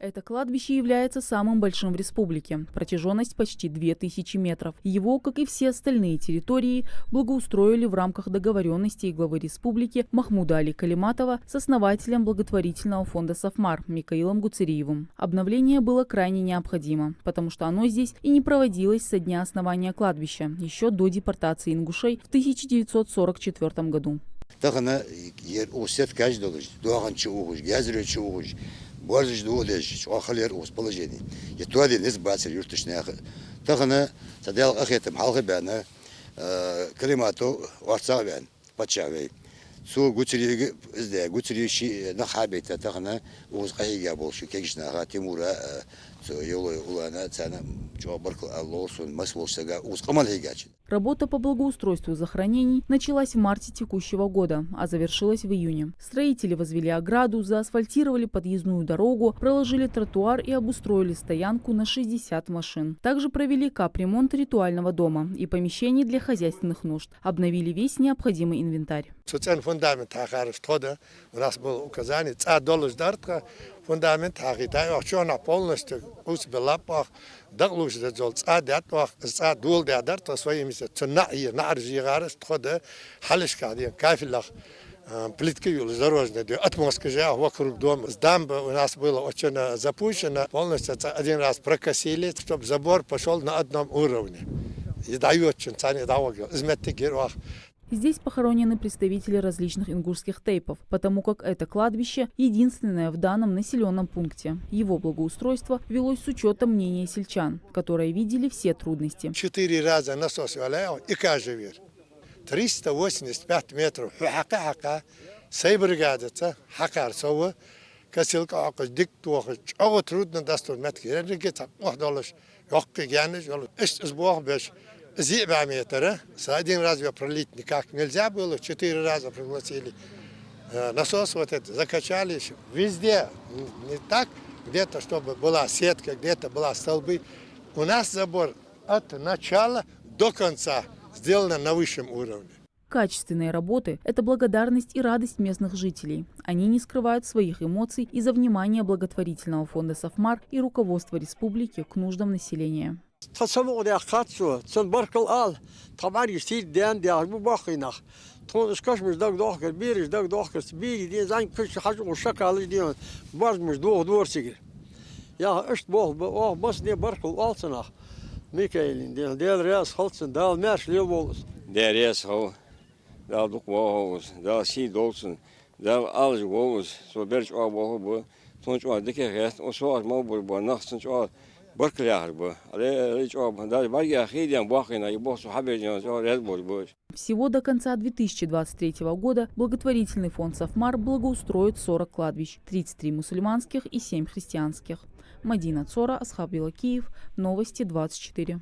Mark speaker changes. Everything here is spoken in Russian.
Speaker 1: Это кладбище является самым большим в республике. Протяженность почти 2000 метров. Его, как и все остальные территории, благоустроили в рамках договоренностей главы республики Махмуда Али Калиматова с основателем благотворительного фонда «Сафмар» Микаилом Гуцериевым. Обновление было крайне необходимо, потому что оно здесь и не проводилось со дня основания кладбища, еще до депортации ингушей в 1944 году.
Speaker 2: Больше двух охалер ус положений. И то один из бацер юртышная. Тахана садел ахетам халхабана Калимату варцавен почавей. Су гуцери изде гуцериши на хабита тахана уз кайга болшу кегишна Тимура Юлой улана цена чобаркл аллосун масволсага уз камалхигач.
Speaker 1: Работа по благоустройству захоронений началась в марте текущего года, а завершилась в июне. Строители возвели ограду, заасфальтировали подъездную дорогу, проложили тротуар и обустроили стоянку на 60 машин. Также провели капремонт ритуального дома и помещений для хозяйственных нужд. Обновили весь необходимый инвентарь.
Speaker 3: Фундамент у нас было указание фундамент полностью усбелапах дарлуш дезол цадятвах цадул дядарта своими цнаи наржигарс тхода халишкадия кафилах плитки железнодорожные атмосфера вокруг дома. Дамба у нас было очень запущено, полностью один раз прокосили, чтобы забор пошел на одном уровне. И дают цены дорога.
Speaker 1: Здесь похоронены представители различных ингушских тейпов, потому как это кладбище единственное в данном населенном пункте. Его благоустройство велось с учетом мнения сельчан, которые видели все трудности.
Speaker 3: 4 раза насос валял и каждый вер. 385 метров. Сейбригадится, хакарцова, косилка акус диктуаху. Ого трудно достать метки. Регица, доллаш, ёхки гянеш, сбог беш. Метра. Один раз ее пролить никак нельзя было, 4 раза пригласили. Насос вот это закачали везде. Не так, где-то чтобы была сетка, где-то была столбы. У нас забор от начала до конца сделано на высшем уровне.
Speaker 1: Качественные работы – это благодарность и радость местных жителей. Они не скрывают своих эмоций из-за внимания благотворительного фонда «Сафмар» и руководства республики к нуждам населения.
Speaker 4: تصمم ده خاطسو تنبرك الآل طبعا يصير دان ده مو باقينا تون إسكاش مش داك داخل بيرش داك داخل بيري دي زين كل حاجة وشكل على ديون بعض مش دور سجل يا إيش بوه بس دي برك الآل سنة ميكايلين دي الرئيس خلصن ده المارش ليه بولس
Speaker 5: ده الرئيس هو ده دوك وهوس ده سي دولسن ده ألج وهوس سو برج وهو بو تونش وهو دكه غيرت وسوار ما بو نخسن وهو
Speaker 1: Всего до конца 2023 года благотворительный фонд «Сафмар» благоустроит 40 кладбищ, 33 мусульманских и 7 христианских. Мадина Цора, Асхаб Киев, Новости 24.